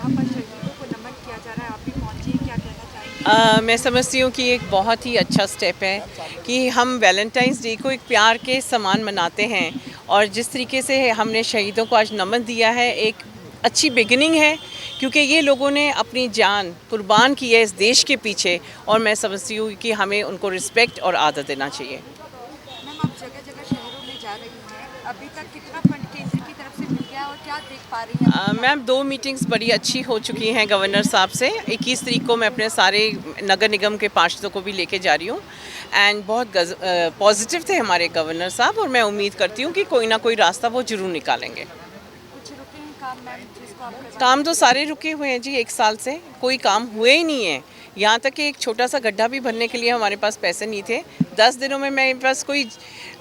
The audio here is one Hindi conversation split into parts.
जहाँ पर शहीदों को नमन किया जा रहा है, आप भी पहुँची, क्या कहना चाहेंगे? मैं समझती हूँ कि एक बहुत ही अच्छा स्टेप है कि हम वैलेंटाइंस डे को एक प्यार के समान मनाते हैं, और जिस तरीके से हमने शहीदों को आज नमन दिया है, एक अच्छी बिगिनिंग है, क्योंकि ये लोगों ने अपनी जान कुर्बान की है इस देश के पीछे, और मैं समझती हूँ कि हमें उनको रिस्पेक्ट और आदर देना चाहिए। मैम, आप जगह जगह शहरों में जा रही हैं, अभी तक कितना फंड केंद्र की तरफ से मिल गया और क्या देख पा रही हैं? मैम 2 मीटिंग्स बड़ी अच्छी हो चुकी हैं गवर्नर साहब से। 21 तारीख को मैं अपने सारे नगर निगम के पार्षदों को भी लेके जा रही हूँ, एंड बहुत पॉजिटिव थे हमारे गवर्नर साहब, और मैं उम्मीद करती हूँ कि कोई ना कोई रास्ता वो ज़रूर निकालेंगे। कुछ रुके हैं काम मैम जिसको आप करवा- काम तो सारे रुके हुए हैं जी, 1 साल से कोई काम हुए ही नहीं है। यहाँ तक कि एक छोटा सा गड्ढा भी भरने के लिए हमारे पास पैसे नहीं थे। 10 दिनों में मेरे पास कोई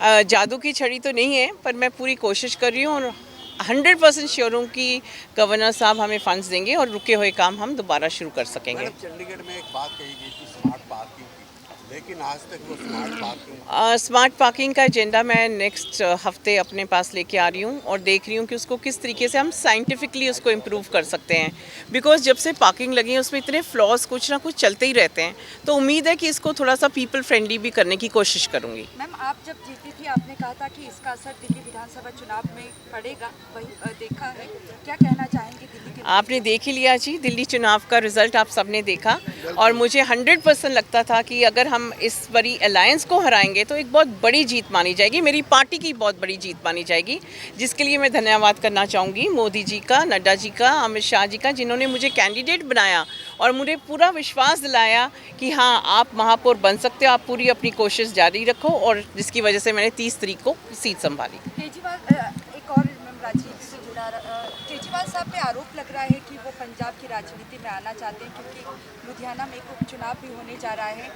जादू की छड़ी तो नहीं है, पर मैं पूरी कोशिश कर रही हूँ, और 100% श्योर हूँ कि गवर्नर साहब हमें फंड्स देंगे और रुके हुए काम हम दोबारा शुरू कर सकेंगे। मैडम, चंडीगढ़ में एक बात कही गई थी स्मार्ट पार्किंग की, लेकिन आज तक वो स्मार्ट पार्किंग स्मार्ट पार्किंग का एजेंडा मैं नेक्स्ट हफ्ते अपने पास लेके आ रही हूँ, और देख रही हूँ कि उसको किस तरीके से हम साइंटिफिकली उसको इम्प्रूव कर सकते हैं। बिकॉज जब से पार्किंग लगी है उसमें इतने फ्लॉज कुछ ना कुछ चलते ही रहते हैं, तो उम्मीद है कि इसको थोड़ा सा पीपल फ्रेंडली भी करने की कोशिश करूँगी। मैम, आप जब जीती थी आपने कहा था कि इसका असर दिल्ली विधानसभा चुनाव में पड़ेगा, वही देखा है, क्या कहना चाहेंगे दिल्ली के? आपने देख ही लिया जी, दिल्ली चुनाव का रिजल्ट आप सबने देखा, और मुझे 100% लगता था कि अगर हम इस बड़ी अलायंस को हराएंगे तो एक बहुत बड़ी जीत मानी जाएगी, मेरी पार्टी की बहुत बड़ी जीत मानी जाएगी, जिसके लिए मैं धन्यवाद करना चाहूँगी मोदी जी का, नड्डा जी का, अमित शाह जी का, जिन्होंने मुझे कैंडिडेट बनाया और मुझे पूरा विश्वास दिलाया कि हाँ, आप महापौर बन सकते हो, आप पूरी अपनी कोशिश जारी रखो, और जिसकी वजह से मैंने 30 तारीख को सीट संभाली। केजरीवाल, एक और मैम राजनीति से जुड़ा केजरीवाल साहब पे आरोप लग रहा है कि वो पंजाब की राजनीति में आना चाहते हैं, क्योंकि लुधियाना में एक उपचुनाव भी होने जा रहा है।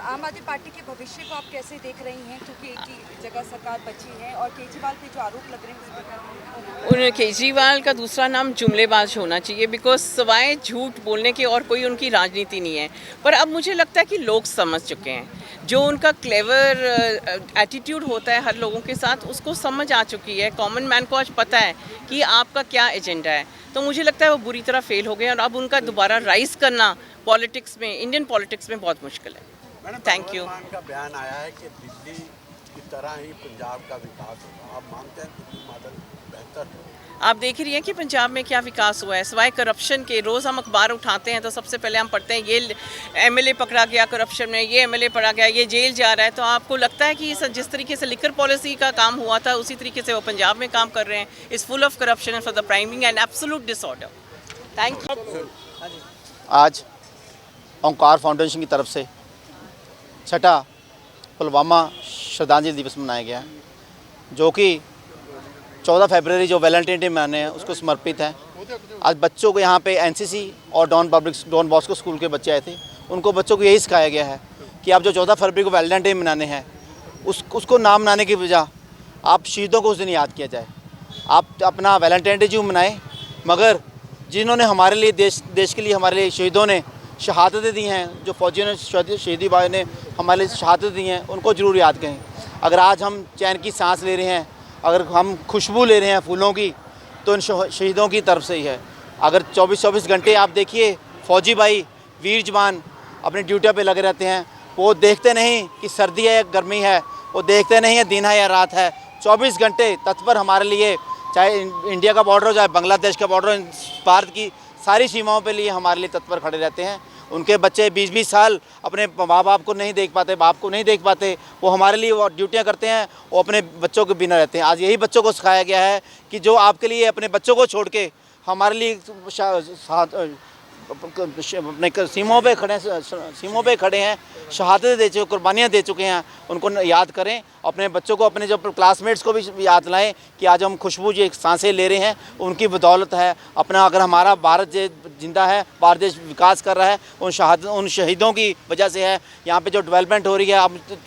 आम आदमी पार्टी के भविष्य को आप कैसे देख रही हैं, क्योंकि एक ही जगह सरकार बची है और केजरीवाल पे जो आरोप लग रहे हैं उस पर उन केजरीवाल का दूसरा नाम जुमलेबाज होना चाहिए, बिकॉज सिवाय झूठ बोलने के और कोई उनकी राजनीति नहीं है। पर अब मुझे लगता है कि लोग समझ चुके हैं, जो उनका क्लेवर एटीट्यूड होता है हर लोगों के साथ, उसको समझ आ चुकी है। कॉमन मैन को आज पता है कि आपका क्या एजेंडा है, तो मुझे लगता है वो बुरी तरह फेल हो गए, और अब उनका दोबारा राइज करना पॉलिटिक्स में, इंडियन पॉलिटिक्स में बहुत मुश्किल है। Madam, thank you. भगवंत मान का बयान आया है कि दिल्ली की तरह ही पंजाब का विकास होगा। आप मानते हैं दिल्ली मॉडल बेहतर है? आप देख रही हैं कि पंजाब में क्या विकास हुआ है, सिवाय करप्शन के। रोज़ हम अखबार उठाते हैं तो सबसे पहले हम पढ़ते हैं ये एमएलए पकड़ा गया करप्शन में, ये एमएलए पकड़ा गया, ये जेल जा रहा है। तो आपको लगता है कि जिस तरीके से लिकर पॉलिसी का काम हुआ था, उसी तरीके से वो पंजाब में काम कर रहे हैं। Is full of corruption for the priming and absolute disorder. Thank you. आज ओंकार फाउंडेशन की तरफ से छठा पुलवामा श्रद्धांजलि दिवस मनाया गया है, जो कि 14 फरवरी जो वैलेंटाइन डे मनाने हैं उसको समर्पित है। आज बच्चों को यहाँ पे एनसीसी और डॉन बॉस्को स्कूल के बच्चे आए थे, उनको बच्चों को यही सिखाया गया है कि आप जो 14 फरवरी को वैलेंटाइन डे मनाने हैं उसको ना मनाने की वजह आप शहीदों को उस दिन याद किया जाए। आप अपना वैलेंटाइन डे जो मनाएं, मगर जिन्होंने हमारे लिए देश के लिए हमारे लिए शहीदों ने शहादतें दी हैं, जो फौजियों ने शहीदी भाई ने हमारे लिए शहादत दी हैं, उनको ज़रूर याद करें। अगर आज हम चैन की सांस ले रहे हैं, अगर हम खुशबू ले रहे हैं फूलों की, तो इन शहीदों की तरफ से ही है। अगर 24-24 घंटे आप देखिए फौजी भाई, वीर जवान अपनी ड्यूटी पे लगे रहते हैं, वो देखते नहीं कि सर्दी है या गर्मी है, वो देखते नहीं है दिन है या रात है, 24 घंटे तत्पर हमारे लिए, चाहे इंडिया का बॉर्डर हो चाहे बांग्लादेश का बॉर्डर हो, भारत की सारी सीमाओं पे लिए हमारे लिए तत्पर खड़े रहते हैं। उनके बच्चे 20-20 साल अपने माँ बाप को नहीं देख पाते, बाप को नहीं देख पाते, वो हमारे लिए वो ड्यूटियाँ करते हैं, वो अपने बच्चों के बिना रहते हैं। आज यही बच्चों को सिखाया गया है कि जो आपके लिए अपने बच्चों को छोड़ के हमारे लिए अपने सीमों पे खड़े हैं, शहादतें दे चुके, कुर्बानियाँ दे चुके हैं, उनको याद करें। अपने बच्चों को, अपने जो क्लासमेट्स को भी याद दिलाएं कि आज हम खुशबू जो सांसें ले रहे हैं उनकी बदौलत है। अपना अगर हमारा भारत जिंदा है, भारत देश विकास कर रहा है, उन शहीदों की वजह से है। यहाँ पे जो डेवलपमेंट हो रही है,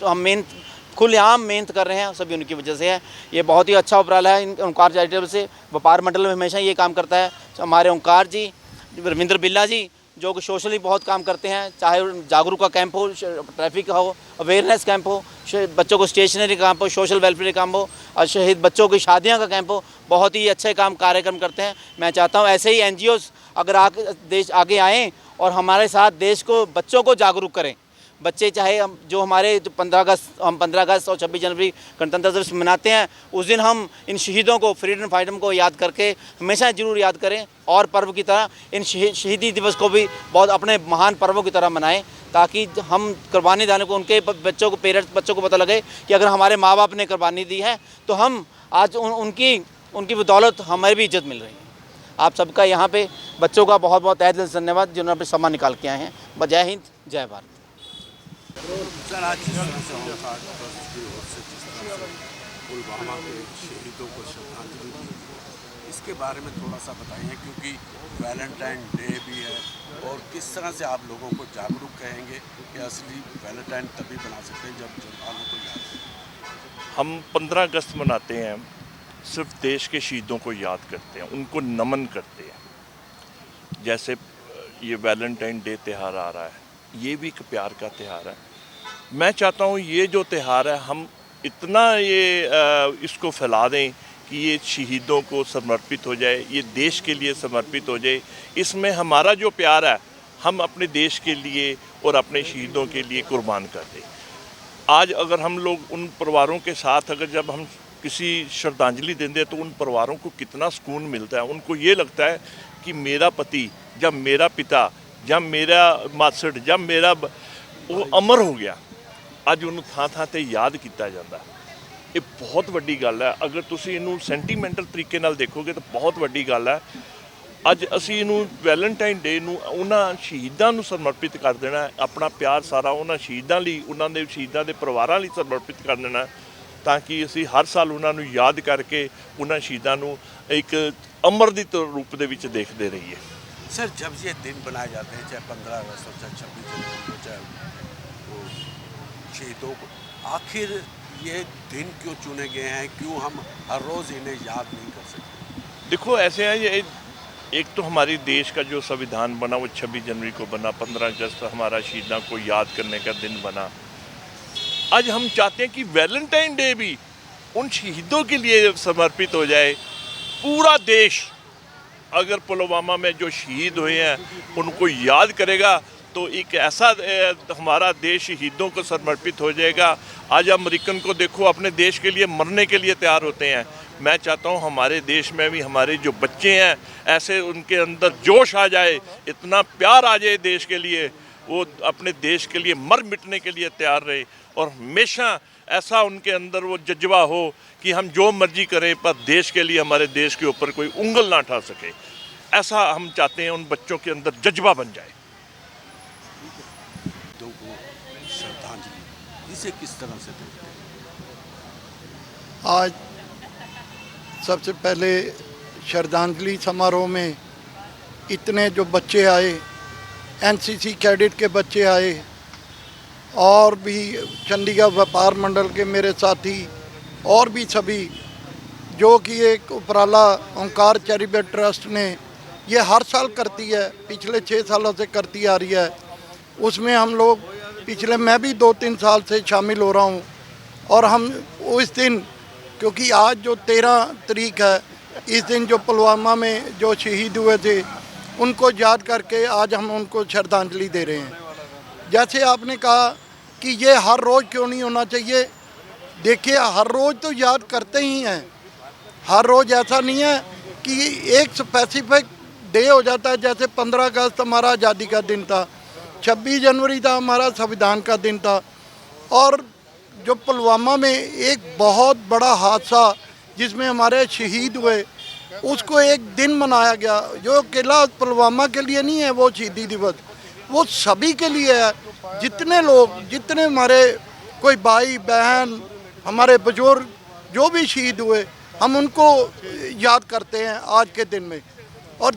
हम मेहनत खुलेआम मेहनत कर रहे हैं, सभी उनकी वजह से है। ये बहुत ही अच्छा उपराला है ओंकार चैरिटेबल से। व्यापार मंडल में हमेशा ये काम करता है हमारे ओंकार जी, रविंद्र बिल्ला जी, जो कि सोशली बहुत काम करते हैं, चाहे जागरूक का कैंप हो, ट्रैफिक का हो, अवेयरनेस कैंप हो, बच्चों को स्टेशनरी कैंप हो, सोशल वेलफेयर कैंप हो, और शहीद बच्चों की शादियां का कैंप हो, बहुत ही अच्छे कार्यक्रम करते हैं। मैं चाहता हूं ऐसे ही एनजीओ अगर देश आगे आएँ और हमारे साथ देश को, बच्चों को जागरूक करें। बच्चे चाहे हम जो हमारे जो 15 अगस्त और 26 जनवरी गणतंत्र दिवस मनाते हैं, उस दिन हम इन शहीदों को, फ्रीडम फाइटर को याद करके हमेशा ज़रूर याद करें, और पर्व की तरह इन शहीदी दिवस को भी बहुत अपने महान पर्वों की तरह मनाएं, ताकि हम कुर्बानी देने को उनके बच्चों को, पेरेंट्स बच्चों को पता लगे कि अगर हमारे माँ बाप ने कुर्बानी दी है तो हम आज उनकी बदौलत हमें भी इज्जत मिल रही है। आप सबका यहाँ पे बच्चों का बहुत बहुत तहे दिल से धन्यवाद जिन्होंने अपने सम्मान निकाल के आए हैं। जय हिंद, जय भारत। सर, आज जिस तरह से होमगार्ड की ओर से जिस तरह से पुलवामा के शहीदों को श्रद्धांजलि दी, इसके बारे में थोड़ा सा बताइए, क्योंकि वैलेंटाइन डे भी है, और किस तरह से आप लोगों को जागरूक करेंगे कि असली वैलेंटाइन तभी बना सकते हैं जब जवानों को याद करें। हम 15 अगस्त मनाते हैं, सिर्फ देश के शहीदों को याद करते हैं, उनको नमन करते हैं। जैसे ये वैलेंटाइन डे त्यौहार आ रहा है, ये भी एक प्यार का त्यौहार है। मैं चाहता हूँ ये जो त्यौहार है हम इतना इसको फैला दें कि ये शहीदों को समर्पित हो जाए, ये देश के लिए समर्पित हो जाए। इसमें हमारा जो प्यार है हम अपने देश के लिए और अपने शहीदों के लिए कुर्बान कर दें। आज अगर हम लोग उन परिवारों के साथ अगर जब हम किसी श्रद्धांजलि देंगे तो उन परिवारों को कितना सुकून मिलता है। उनको ये लगता है कि मेरा पति, जब मेरा पिता, जब मेरा मासड़, जब मेरा वो अमर हो गया, ਅੱਜ ਉਹਨੂੰ ਥਾਂ ਤੇ ਯਾਦ ਕੀਤਾ ਜਾਂਦਾ। ਇਹ ਬਹੁਤ ਵੱਡੀ ਗੱਲ ਹੈ। ਅਗਰ ਤੁਸੀਂ ਇਹਨੂੰ ਸੈਂਟੀਮੈਂਟਲ ਤਰੀਕੇ ਨਾਲ ਦੇਖੋਗੇ ਤਾਂ ਬਹੁਤ ਵੱਡੀ ਗੱਲ ਹੈ। ਅੱਜ ਅਸੀਂ ਇਹਨੂੰ ਵੈਲੈਂਟਾਈਨ ਡੇ ਨੂੰ ਉਹਨਾਂ ਸ਼ਹੀਦਾਂ ਨੂੰ ਸਮਰਪਿਤ ਕਰ ਦੇਣਾ, ਆਪਣਾ ਪਿਆਰ ਸਾਰਾ ਉਹਨਾਂ ਸ਼ਹੀਦਾਂ ਲਈ, ਉਹਨਾਂ ਦੇ ਸ਼ਹੀਦਾਂ ਦੇ ਪਰਿਵਾਰਾਂ ਲਈ ਸਮਰਪਿਤ ਕਰ ਦੇਣਾ, ਤਾਂ ਕਿ ਅਸੀਂ ਹਰ ਸਾਲ ਉਹਨਾਂ ਨੂੰ ਯਾਦ ਕਰਕੇ ਉਹਨਾਂ ਸ਼ਹੀਦਾਂ ਨੂੰ ਇੱਕ ਅਮਰ ਦੀ ਰੂਪ ਦੇ ਵਿੱਚ ਦੇਖਦੇ ਰਹੀਏ। सर, जब ये दिन बनाए जाते हैं, चाहे 15 अगस्त हो, चाहे 26 जनवरी हो, चाहे शहीदों को, आखिर ये दिन क्यों चुने गए हैं? क्यों हम हर रोज़ इन्हें याद नहीं कर सकते? देखो ऐसे है, ये एक तो हमारे देश का जो संविधान बना वो 26 जनवरी को बना, 15 अगस्त हमारा शहीदों को याद करने का दिन बना। आज हम चाहते हैं कि वैलेंटाइन डे भी उन शहीदों के लिए समर्पित हो जाए। पूरा देश अगर पुलवामा में जो शहीद हुए हैं उनको याद करेगा तो एक ऐसा हमारा देश शहीदों को समर्पित हो जाएगा। आज अमेरिकन को देखो, अपने देश के लिए मरने के लिए तैयार होते हैं। मैं चाहता हूँ हमारे देश में भी हमारे जो बच्चे हैं ऐसे उनके अंदर जोश आ जाए, इतना प्यार आ जाए देश के लिए, वो अपने देश के लिए मर मिटने के लिए तैयार रहे, और हमेशा ऐसा उनके अंदर वो जज्बा हो कि हम जो मर्जी करें पर देश के लिए, हमारे देश के ऊपर कोई उंगल ना उठा सके। ऐसा हम चाहते हैं उन बच्चों के अंदर जज्बा बन जाए। श्रद्धांजलि इसे किस तरह से देखते हैं? आज सबसे पहले श्रद्धांजलि समारोह में इतने जो बच्चे आए, एनसीसी कैडेट के बच्चे आए, और भी चंडीगढ़ व्यापार मंडल के मेरे साथी, और भी सभी, जो कि एक उपराला ओंकार चैरिटेबल ट्रस्ट ने ये हर साल करती है, पिछले 6 सालों से करती आ रही है। उसमें हम लोग मैं भी 2-3 साल से शामिल हो रहा हूँ। और हम उस दिन, क्योंकि आज जो 13 तारीख है, इस दिन जो पुलवामा में जो शहीद हुए थे उनको याद करके आज हम उनको श्रद्धांजलि दे रहे हैं। जैसे आपने कहा कि ये हर रोज़ क्यों नहीं होना चाहिए, देखिए हर रोज़ तो याद करते ही हैं, हर रोज़ ऐसा नहीं है कि एक स्पेसिफिक डे हो जाता है। जैसे 15 अगस्त हमारा आज़ादी का दिन था, 26 जनवरी था हमारा संविधान का दिन था, और जो पुलवामा में एक बहुत बड़ा हादसा जिसमें हमारे शहीद हुए उसको एक दिन मनाया गया। जो अकेला पुलवामा के लिए नहीं है वो शहीदी दिवस, वो सभी के लिए है। जितने लोग, जितने हमारे कोई भाई बहन, हमारे बुजुर्ग जो भी शहीद हुए, हम उनको याद करते हैं आज के दिन में। और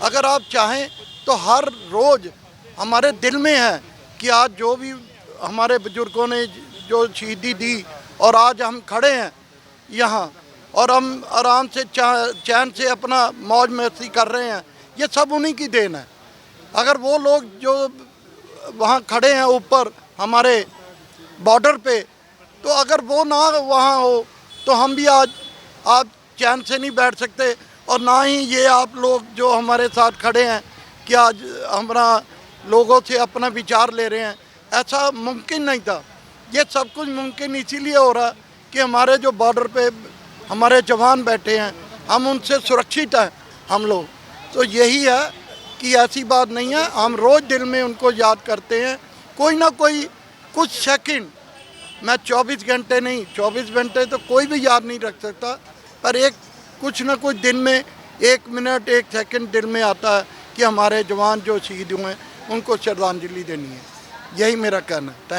अगर आप चाहें तो हर रोज़ हमारे दिल में है कि आज जो भी हमारे बुजुर्गों ने जो शहीदी दी और आज हम खड़े हैं यहाँ और हम आराम से चैन से अपना मौज मस्ती कर रहे हैं, ये सब उन्हीं की देन है। अगर वो लोग जो वहाँ खड़े हैं ऊपर हमारे बॉर्डर पे, तो अगर वो ना वहाँ हो तो हम भी आज आप चैन से नहीं बैठ सकते। और ना ही ये आप लोग जो हमारे साथ खड़े हैं कि आज हमारा लोगों से अपना विचार ले रहे हैं, ऐसा मुमकिन नहीं था। ये सब कुछ मुमकिन इसीलिए हो रहा कि हमारे जो बॉर्डर पे हमारे जवान बैठे हैं, हम उनसे सुरक्षित हैं हम लोग। तो यही है कि ऐसी बात नहीं है, हम रोज़ दिल में उनको याद करते हैं। कोई ना कोई कुछ सेकंड, मैं 24 घंटे नहीं, 24 घंटे तो कोई भी याद नहीं रख सकता, पर एक कुछ ना कुछ दिन में 1 मिनट 1 सेकंड दिल में आता है कि हमारे जवान जो शहीद हुए हैं उनको श्रद्धांजलि देनी है। यही मेरा कहना है।